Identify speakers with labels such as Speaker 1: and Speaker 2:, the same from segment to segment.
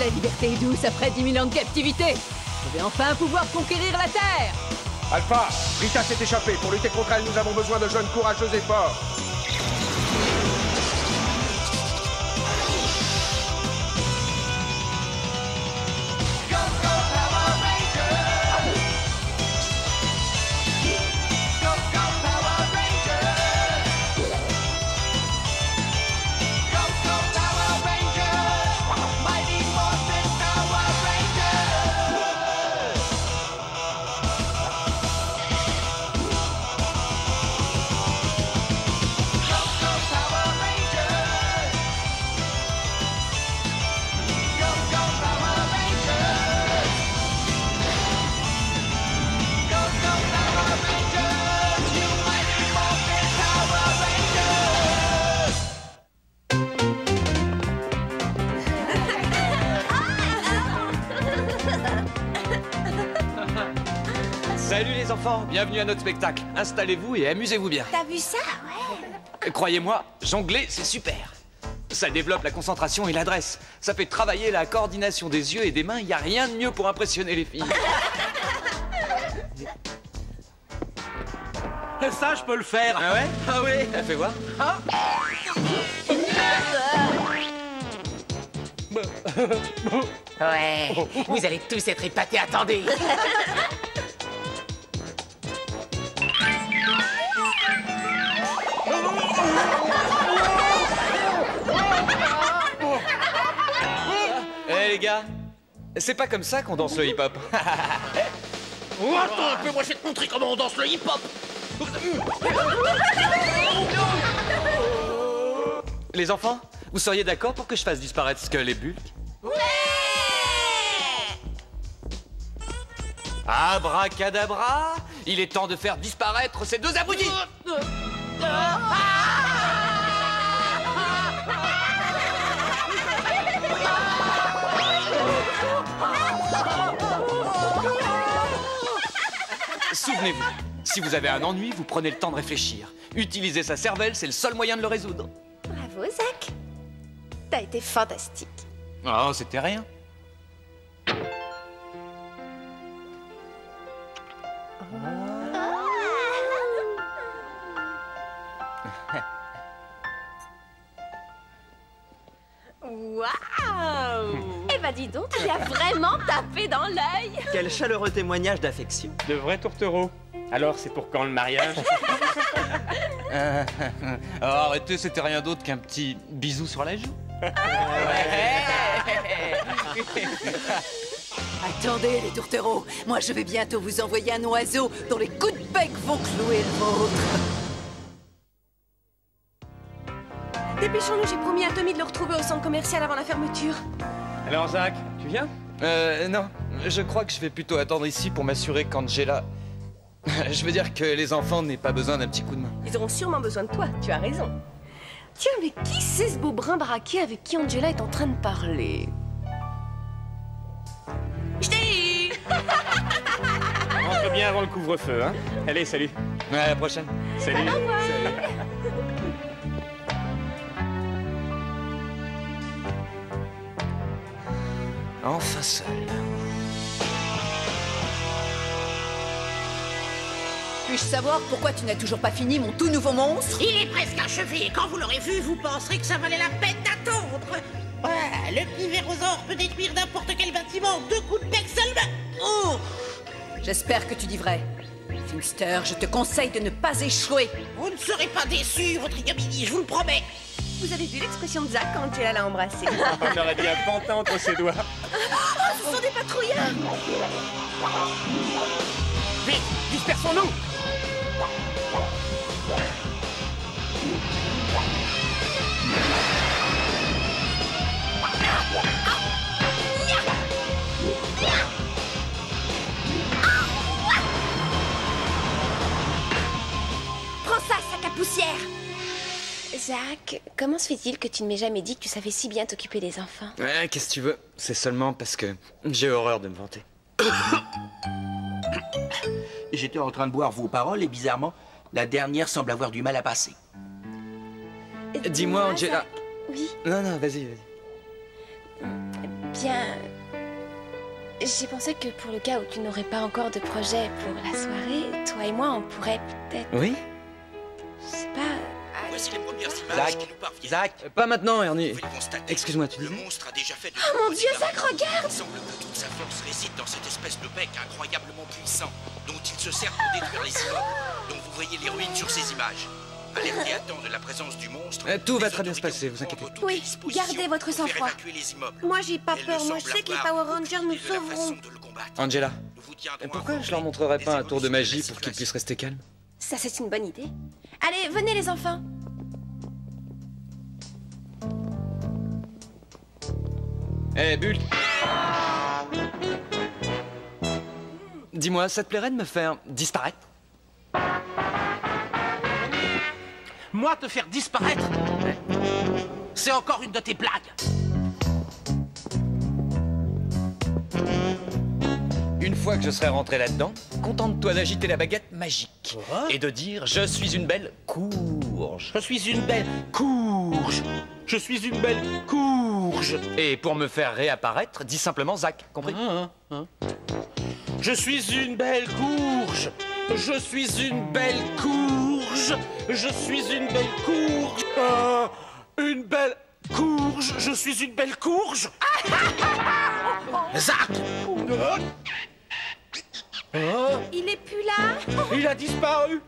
Speaker 1: La liberté est douce après 10 000 ans de captivité. Je vais enfin pouvoir conquérir la Terre.
Speaker 2: Alpha, Rita s'est échappée. Pour lutter contre elle, nous avons besoin de jeunes courageux et forts.
Speaker 3: Salut les enfants, bienvenue à notre spectacle. Installez-vous et amusez-vous bien.
Speaker 4: T'as vu ça? Ouais.
Speaker 3: Croyez-moi, jongler, c'est super. Ça développe la concentration et l'adresse. Ça fait travailler la coordination des yeux et des mains. Il n'y a rien de mieux pour impressionner les filles.
Speaker 5: Ça, je peux le faire.
Speaker 3: Ah ouais? Ah ouais? Fais voir. Ah.
Speaker 6: Ouais, vous allez tous être épatés, attendez.
Speaker 3: Eh les gars, c'est pas comme ça qu'on danse le hip-hop.
Speaker 5: Oh, attends un peu, moi je vais te montrer comment on danse le hip-hop.
Speaker 3: Les enfants, vous seriez d'accord pour que je fasse disparaître Skull et Bulk?
Speaker 4: Ouais!
Speaker 3: Abracadabra, il est temps de faire disparaître ces deux abrutis. Souvenez-vous, si vous avez un ennui, vous prenez le temps de réfléchir. Utiliser sa cervelle, c'est le seul moyen de le résoudre.
Speaker 4: Bravo, Zach. T'as été fantastique.
Speaker 3: Oh, c'était rien.
Speaker 4: Waouh! Eh ben dis donc, tu as vraiment tapé dans l'œil.
Speaker 5: Quel chaleureux témoignage d'affection.
Speaker 7: De vrais tourtereaux. Alors, c'est pour quand le mariage?
Speaker 3: Oh, arrêtez, c'était rien d'autre qu'un petit bisou sur la joue.
Speaker 1: Attendez, les tourtereaux. Moi, je vais bientôt vous envoyer un oiseau dont les coups de bec vont clouer le vôtre.
Speaker 4: Dépêchons-nous, j'ai promis à Tommy de le retrouver au centre commercial avant la fermeture.
Speaker 7: Alors, Zach, tu viens?
Speaker 3: Non. Je crois que je vais plutôt attendre ici pour m'assurer qu'Angela... Je veux dire que les enfants n'aient pas besoin d'un petit coup de main.
Speaker 4: Ils auront sûrement besoin de toi, tu as raison. Tiens, mais qui c'est ce beau brun baraqué avec qui Angela est en train de parler? Je t'ai eu.
Speaker 7: Rentre bien avant le couvre-feu, hein? Allez, salut.
Speaker 3: Ouais, à la prochaine.
Speaker 7: Salut. Salut.
Speaker 3: Enfin seul.
Speaker 1: Puis-je savoir pourquoi tu n'as toujours pas fini mon tout nouveau monstre?
Speaker 6: Il est presque achevé et quand vous l'aurez vu, vous penserez que ça valait la peine d'attendre. Voilà, le petit vérosaure peut détruire n'importe quel bâtiment, 2 coups de bec seulement. Oh!
Speaker 1: J'espère que tu dis vrai. Finster, je te conseille de ne pas échouer.
Speaker 6: Vous ne serez pas déçus, votre Igabini, je vous le promets.
Speaker 4: Vous avez vu l'expression de Zach quand Angela l'a embrassé?
Speaker 7: On aurait dit un pantin entre ses doigts.
Speaker 4: Oh, ce sont des patrouillards!
Speaker 7: Vite, dispersons-nous!
Speaker 4: Prends ça, sac à poussière! Zach, comment se fait-il que tu ne m'aies jamais dit que tu savais si bien t'occuper des enfants?
Speaker 3: Ouais, qu'est-ce que tu veux? C'est seulement parce que j'ai horreur de me vanter.
Speaker 5: J'étais en train de boire vos paroles et bizarrement, la dernière semble avoir du mal à passer.
Speaker 3: Dis-moi, Angela...
Speaker 4: Zach. Oui,
Speaker 3: Non, vas-y.
Speaker 4: Bien... J'ai pensé que pour le cas où tu n'aurais pas encore de projet pour la soirée, toi et moi, on pourrait peut-être...
Speaker 3: Oui?
Speaker 4: Je sais pas...
Speaker 5: Voici les premières images qui nous parviennent.
Speaker 3: Zach, pas maintenant, Ernie.
Speaker 5: Vous pouvez le constater.
Speaker 3: Excuse-moi, tu
Speaker 5: Le
Speaker 3: disais?
Speaker 5: monstre a déjà fait de
Speaker 4: Oh mon
Speaker 5: nombreux
Speaker 4: Dieu,
Speaker 5: dégâts.
Speaker 4: Zach, regarde!
Speaker 5: Il semble que toute sa force réside dans cette espèce de bec incroyablement puissant, dont il se sert pour détruire les immeubles, dont vous voyez les ruines sur ces images. Alerté à temps de la présence du monstre...
Speaker 3: Tout va
Speaker 5: les
Speaker 3: très bien se
Speaker 5: autorités
Speaker 3: passer,
Speaker 5: vont
Speaker 3: vous inquiétez
Speaker 5: prendre
Speaker 3: pas.
Speaker 5: toutes les
Speaker 4: Oui,
Speaker 5: dispositions
Speaker 4: gardez votre
Speaker 5: pour faire
Speaker 4: sang-froid.
Speaker 5: évacuer les immeubles.
Speaker 6: Moi, j'ai pas
Speaker 5: Elle
Speaker 6: peur.
Speaker 5: ne
Speaker 6: Moi, je
Speaker 5: semble
Speaker 6: sais que les
Speaker 5: avoir
Speaker 6: Power Rangers
Speaker 5: aucune
Speaker 6: nous
Speaker 5: idée de la façon
Speaker 6: sauveront.
Speaker 5: de le combattre.
Speaker 3: Angela,
Speaker 5: Nous vous tiendrons
Speaker 3: pourquoi je
Speaker 5: informés
Speaker 3: leur montrerais
Speaker 5: des
Speaker 3: pas un tour de
Speaker 5: évolutions
Speaker 3: magie
Speaker 5: la
Speaker 3: pour qu'ils
Speaker 5: situation.
Speaker 3: puissent rester calmes?
Speaker 4: Ça, c'est une bonne idée. Allez, venez les enfants.
Speaker 3: Eh, Bulle! Dis-moi, ça te plairait de me faire disparaître?
Speaker 6: Moi, te faire disparaître? C'est encore une de tes blagues.
Speaker 3: Une fois que je serai rentré là-dedans, contente-toi d'agiter la baguette magique et de dire « Je suis une belle courge
Speaker 6: Je suis une belle courge. Je suis une belle courge. ».
Speaker 3: Et pour me faire réapparaître, dis simplement Zach, compris?
Speaker 6: Je suis une belle courge. Je suis une belle courge. Je suis une belle courge. Une belle courge. Je suis une belle courge. Zach!
Speaker 4: Il est plus là.
Speaker 6: Il a disparu.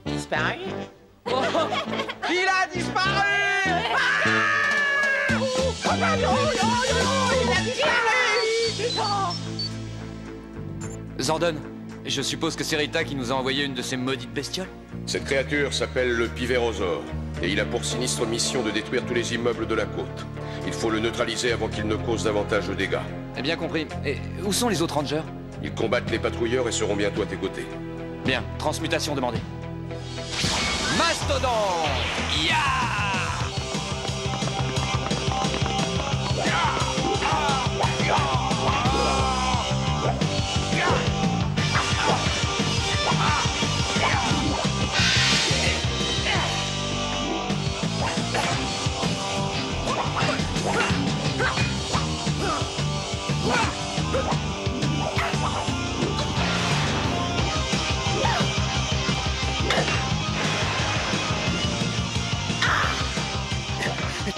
Speaker 6: Disparu? Il a disparu!
Speaker 3: Zordon, je suppose que c'est Rita qui nous a envoyé une de ces maudites bestioles?
Speaker 2: Cette créature s'appelle le Pivérosaure, et il a pour sinistre mission de détruire tous les immeubles de la côte. Il faut le neutraliser avant qu'il ne cause davantage de dégâts.
Speaker 3: Eh bien compris. Et où sont les autres rangers?
Speaker 2: Ils combattent les patrouilleurs et seront bientôt à tes côtés.
Speaker 3: Bien, transmutation demandée. Mastodon! Ya!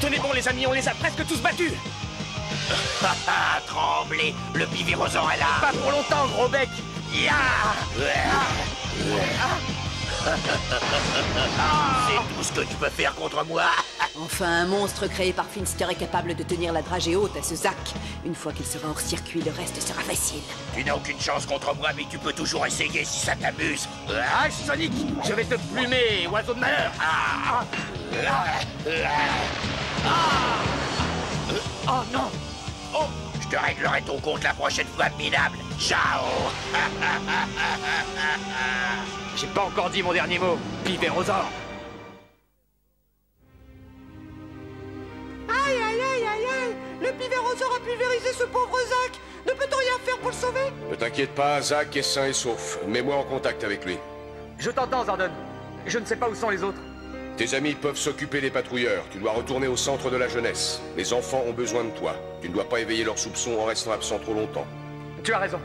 Speaker 7: Tenez bon, les amis, on les a presque tous battus.
Speaker 5: Tremblez, le Pivérosaure est là.
Speaker 7: Pas pour longtemps, gros bec.
Speaker 5: C'est tout ce que tu peux faire contre moi.
Speaker 1: Enfin, un monstre créé par Finster est capable de tenir la dragée haute à ce Zach. Une fois qu'il sera hors circuit, le reste sera facile.
Speaker 5: Tu n'as aucune chance contre moi, mais tu peux toujours essayer si ça t'amuse.
Speaker 7: Ah, Sonic, je vais te plumer, oiseau de malheur.
Speaker 5: Oh non! Oh, je te réglerai ton compte la prochaine fois, minable. Ciao!
Speaker 7: J'ai pas encore dit mon dernier mot. Pivérosaure.
Speaker 6: Aïe, aïe, aïe, aïe, aïe. Le Pivérosaure a pulvérisé ce pauvre Zach. Ne peut-on rien faire pour le sauver?
Speaker 2: Ne t'inquiète pas, Zach est sain et sauf. Mets-moi en contact avec lui.
Speaker 3: Je t'entends, Zordon. Je ne sais pas où sont les autres.
Speaker 2: Tes amis peuvent s'occuper des patrouilleurs. Tu dois retourner au centre de la jeunesse. Les enfants ont besoin de toi. Tu ne dois pas éveiller leurs soupçons en restant absent trop longtemps.
Speaker 3: Tu as raison.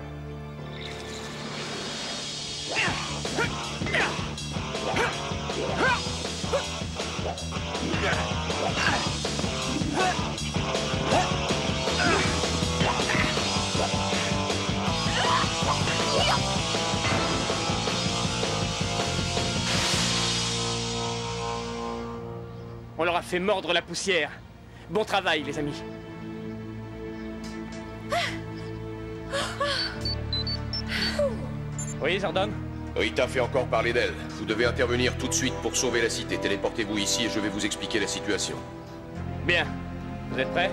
Speaker 7: On leur a fait mordre la poussière. Bon travail, les amis. Oui, Zordon?
Speaker 2: Rita fait encore parler d'elle. Vous devez intervenir tout de suite pour sauver la cité. Téléportez-vous ici et je vais vous expliquer la situation.
Speaker 7: Bien. Vous êtes prêts?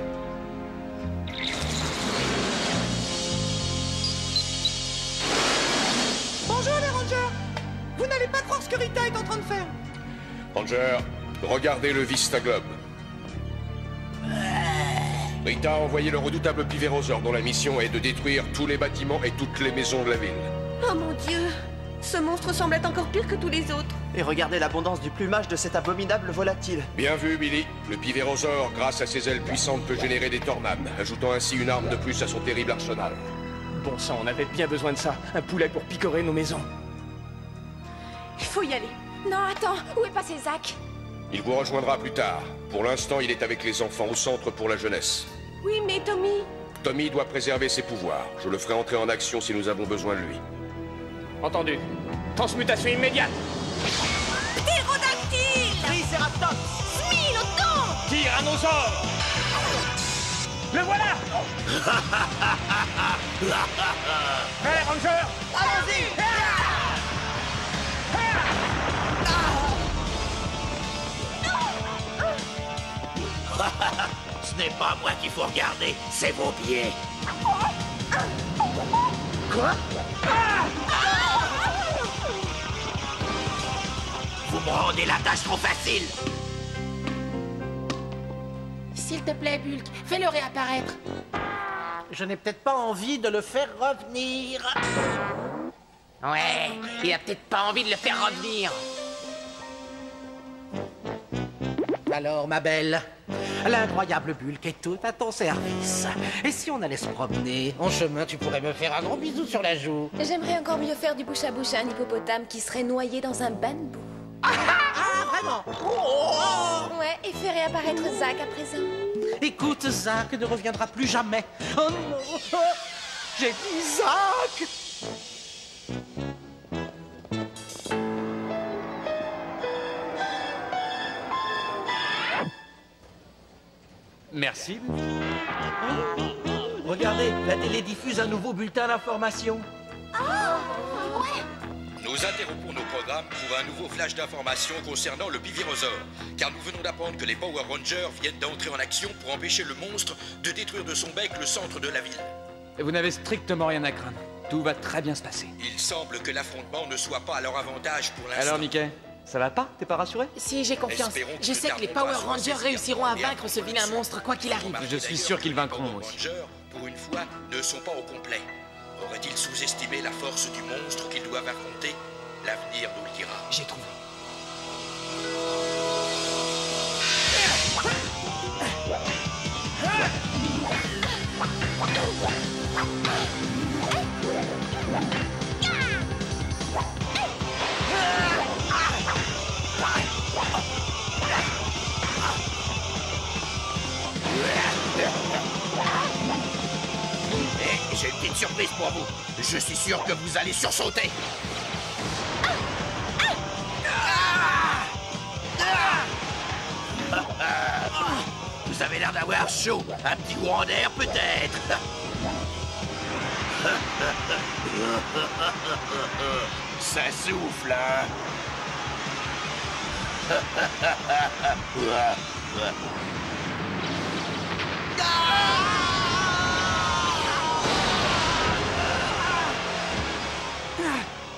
Speaker 6: Bonjour les Rangers. Vous n'allez pas croire ce que Rita est en train de faire.
Speaker 2: Ranger, regardez le Vista Globe. Rita a envoyé le redoutable Pivérosaure dont la mission est de détruire tous les bâtiments et toutes les maisons de la ville.
Speaker 4: Oh mon Dieu.
Speaker 8: Ce monstre semble être encore pire que tous les autres.
Speaker 9: Et regardez l'abondance du plumage de cet abominable volatile.
Speaker 2: Bien vu, Billy. Le Pivérosaure, grâce à ses ailes puissantes, peut générer des tornades, ajoutant ainsi une arme de plus à son terrible arsenal.
Speaker 7: Bon sang, on avait bien besoin de ça. Un poulet pour picorer nos maisons.
Speaker 8: Il faut y aller.
Speaker 4: Non, attends, où est passé Zach?
Speaker 2: Il vous rejoindra plus tard. Pour l'instant, il est avec les enfants au centre pour la jeunesse.
Speaker 8: Oui, mais Tommy...
Speaker 2: Tommy doit préserver ses pouvoirs. Je le ferai entrer en action si nous avons besoin de lui.
Speaker 7: Entendu. Transmutation immédiate.
Speaker 8: Ptérodactyle!
Speaker 9: Triceratops!
Speaker 8: Smilodon!
Speaker 7: Tyrannosaure. Le voilà. Allez, Ranger.
Speaker 9: Allons-y!
Speaker 5: Ce n'est pas moi qu'il faut regarder, c'est vos pieds.
Speaker 7: Quoi?
Speaker 5: Vous me rendez la tâche trop facile.
Speaker 10: S'il te plaît, Bulk, fais-le réapparaître.
Speaker 11: Je n'ai peut-être pas envie de le faire revenir.
Speaker 10: Ouais, il a peut-être pas envie de le faire revenir.
Speaker 11: Alors, ma belle, l'incroyable Bulk est tout à ton service. Et si on allait se promener, en chemin, tu pourrais me faire un gros bisou sur la joue.
Speaker 4: J'aimerais encore mieux faire du bouche à bouche à un hippopotame qui serait noyé dans un bain de boue.
Speaker 11: Ah, vraiment?
Speaker 4: Ouais, et fais réapparaître Zach à présent.
Speaker 11: Écoute, Zach ne reviendra plus jamais. Oh non! J'ai dit Zach!
Speaker 3: Merci.
Speaker 9: Regardez, la télé diffuse un nouveau bulletin d'information.
Speaker 5: Nous interrompons nos programmes pour un nouveau flash d'information concernant le Pivérosaure, car nous venons d'apprendre que les Power Rangers viennent d'entrer en action pour empêcher le monstre de détruire de son bec le centre de la ville.
Speaker 3: Et vous n'avez strictement rien à craindre. Tout va très bien se passer.
Speaker 5: Il semble que l'affrontement ne soit pas à leur avantage pour l'instant.
Speaker 3: Alors, Mickey, ça va pas? T'es pas rassuré?
Speaker 10: Si, j'ai confiance.
Speaker 5: Espérons que
Speaker 10: Je
Speaker 5: ce
Speaker 10: sais que les
Speaker 5: tardement
Speaker 10: Power
Speaker 5: va se
Speaker 10: Rangers
Speaker 5: saisir
Speaker 10: réussiront à
Speaker 5: pour bien
Speaker 10: vaincre ce
Speaker 5: pour
Speaker 10: vilain
Speaker 5: le
Speaker 10: monstre, quoi qu'il arrive.
Speaker 5: Remarquez
Speaker 3: Je suis
Speaker 5: d'ailleurs
Speaker 3: sûr
Speaker 5: que
Speaker 3: qu'ils
Speaker 5: les
Speaker 3: vaincront
Speaker 5: Power
Speaker 3: aussi.
Speaker 5: Rangers, pour une fois, ne sont pas au complet. Aurait-il sous-estimé la force du monstre qu'ils doivent affronter? L'avenir nous le dira.
Speaker 10: J'ai trouvé.
Speaker 5: Et j'ai une petite surprise pour vous. Je suis sûr que vous allez sursauter. Vous avez l'air d'avoir chaud. Un petit courant d'air peut-être. Ça souffle, hein?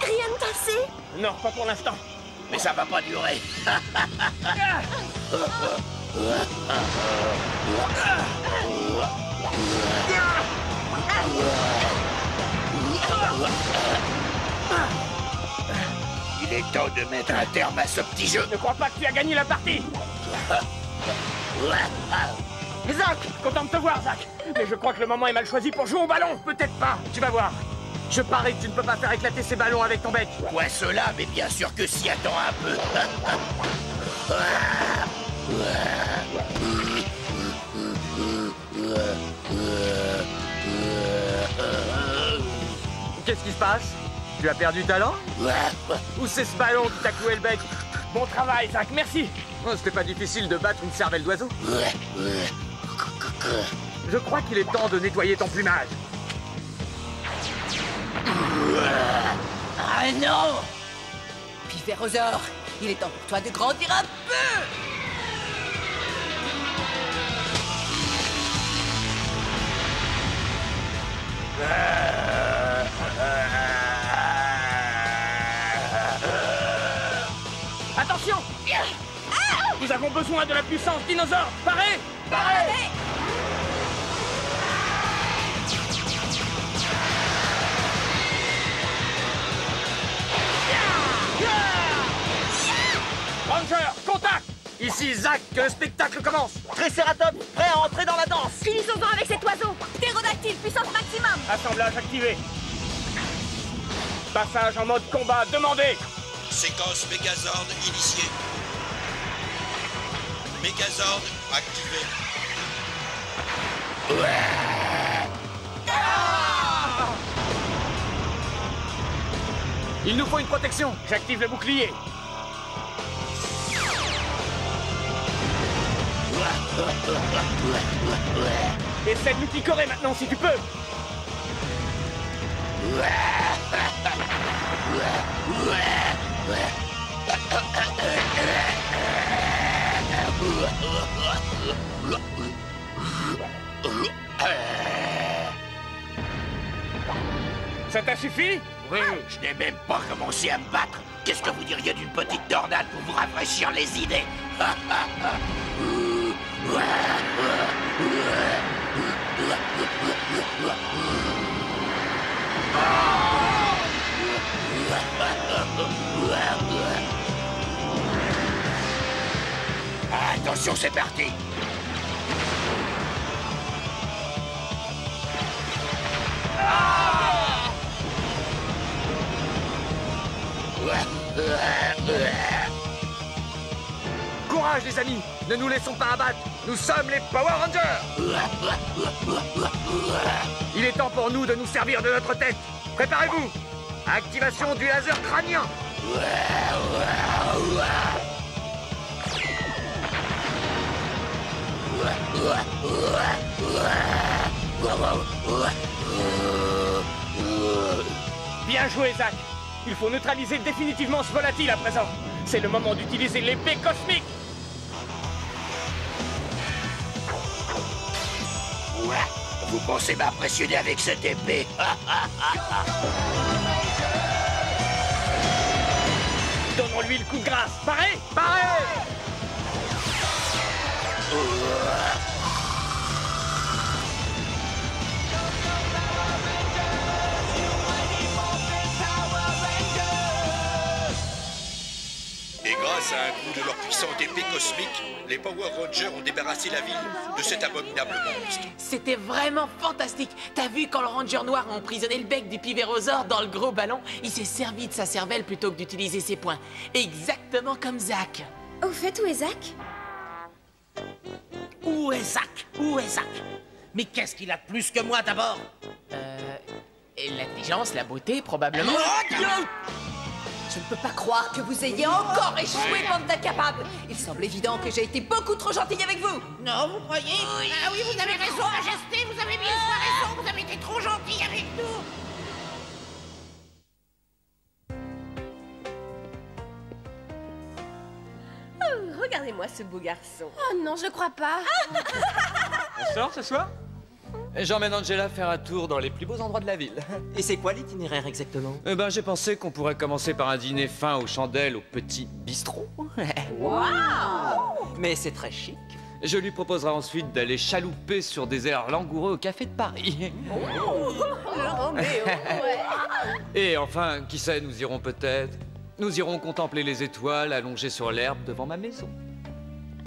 Speaker 8: Rien de cassé?
Speaker 7: Non, pas pour l'instant.
Speaker 5: Mais ça va pas durer. Il est temps de mettre un terme à ce petit jeu.
Speaker 7: Je ne crois pas que tu as gagné la partie. Zach, content de te voir, Zach. Mais je crois que le moment est mal choisi pour jouer au ballon. Peut-être pas, tu vas voir. Je parie que tu ne peux pas faire éclater ces ballons avec ton bec.
Speaker 5: Quoi cela? Mais bien sûr que si, attends un peu.
Speaker 3: Qu'est-ce qui se passe? Tu as perdu talent? Ou c'est ce ballon qui t'a cloué le bec?
Speaker 7: Bon travail, Zach, merci.
Speaker 3: Oh, c'était pas difficile de battre une cervelle d'oiseau. Je crois qu'il est temps de nettoyer ton plumage.
Speaker 1: Ah non! Pivérosaure, il est temps pour toi de grandir un peu!
Speaker 7: Attention! Nous avons besoin de la puissance dinosaure. Parez! Parez! Rangers, contact! Ici Zack, que le spectacle commence!
Speaker 9: Triceratops, prêt à entrer dans la danse!
Speaker 8: Finissons-en avec cet oiseau. Ptérodactyle, puissance maximum.
Speaker 7: Assemblage activé. Passage en mode combat, demandez!
Speaker 5: Séquence Megazord initiée. Megazord activé.
Speaker 7: Il nous faut une protection. J'active le bouclier. Essaie de nous picorer maintenant si tu peux. Ça t'a suffi?
Speaker 12: Oui, je n'ai même pas commencé à me battre. Qu'est-ce que vous diriez d'une petite tornade pour vous rafraîchir les idées? Attention, c'est parti.
Speaker 7: Courage les amis, ne nous laissons pas abattre. Nous sommes les Power Rangers. Il est temps pour nous de nous servir de notre tête. Préparez-vous. Activation du laser crânien. Bien joué, Zack. Il faut neutraliser définitivement ce volatile à présent. C'est le moment d'utiliser l'épée cosmique.
Speaker 12: Vous pensez m'impressionner avec cette épée?
Speaker 7: Donnons-lui le coup de grâce. Paré! Paré!
Speaker 5: Et grâce à un coup de leur puissante épée cosmique, les Power Rangers ont débarrassé la ville de cet abominable monstre.
Speaker 10: C'était vraiment fantastique. T'as vu quand le Ranger noir a emprisonné le bec du Pivérosaure dans le gros ballon? Il s'est servi de sa cervelle plutôt que d'utiliser ses poings. Exactement comme Zack.
Speaker 4: Au fait, où est Zack?
Speaker 11: Où est Zack? Où est Zack? Mais qu'est-ce qu'il a de plus que moi d'abord?
Speaker 10: L'intelligence, la beauté, probablement.
Speaker 1: Je ne peux pas croire que vous ayez encore échoué, bande d'incapables. Il semble évident que j'ai été beaucoup trop gentille avec vous.
Speaker 11: Non, vous croyez?
Speaker 8: Ah oui, vous avez raison, Majesté. Vous avez 1000 fois raison. Vous avez été trop gentil avec nous.
Speaker 13: Oh, regardez-moi ce beau garçon.
Speaker 4: Oh non, je crois pas.
Speaker 3: On sort ce soir? J'emmène Angela faire un tour dans les plus beaux endroits de la ville.
Speaker 9: Et c'est quoi l'itinéraire exactement?
Speaker 3: J'ai pensé qu'on pourrait commencer par un dîner fin aux chandelles au petit bistrot.
Speaker 9: Waouh! Mais c'est très chic.
Speaker 3: Je lui proposerai ensuite d'aller chalouper sur des airs langoureux au café de Paris.
Speaker 13: Le Roméo, ouais.
Speaker 3: Et enfin, qui sait, nous irons peut-être... Nous irons contempler les étoiles allongées sur l'herbe devant ma maison.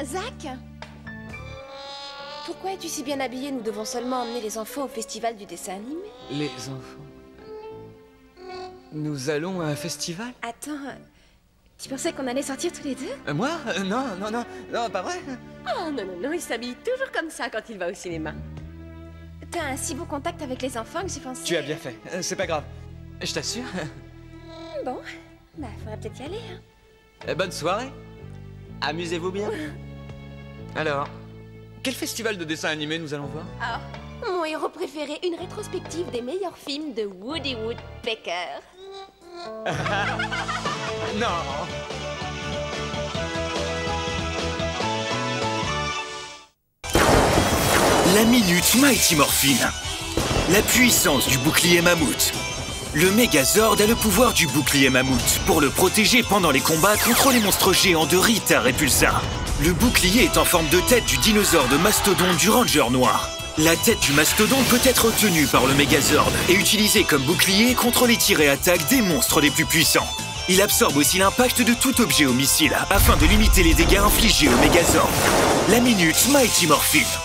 Speaker 4: Zack? Pourquoi es-tu si bien habillé? Nous devons seulement emmener les enfants au festival du dessin animé.
Speaker 3: Les enfants... Nous allons à un festival?
Speaker 4: Attends, tu pensais qu'on allait sortir tous les deux?
Speaker 3: Moi? Non, pas vrai.
Speaker 13: Oh non, il s'habille toujours comme ça quand il va au cinéma.
Speaker 4: T'as un si beau contact avec les enfants que j'ai pensé...
Speaker 3: Tu as bien fait, c'est pas grave. Je t'assure.
Speaker 4: Bon, faudrait peut-être y aller, hein.
Speaker 3: Bonne soirée.
Speaker 9: Amusez-vous bien.
Speaker 3: Alors, quel festival de dessin animé nous allons voir?
Speaker 4: Ah, mon héros préféré, une rétrospective des meilleurs films de Woody Woodpecker.
Speaker 3: Non.
Speaker 14: La minute Mighty Morphin. La puissance du bouclier mammouth. Le Megazord a le pouvoir du bouclier mammouth pour le protéger pendant les combats contre les monstres géants de Rita Repulsa. Le bouclier est en forme de tête du dinosaure de mastodonte du Ranger noir. La tête du mastodonte peut être tenue par le Megazord et utilisée comme bouclier contre les tirs et attaques des monstres les plus puissants. Il absorbe aussi l'impact de tout objet au missile afin de limiter les dégâts infligés au Megazord. La Minute Mighty Morphin.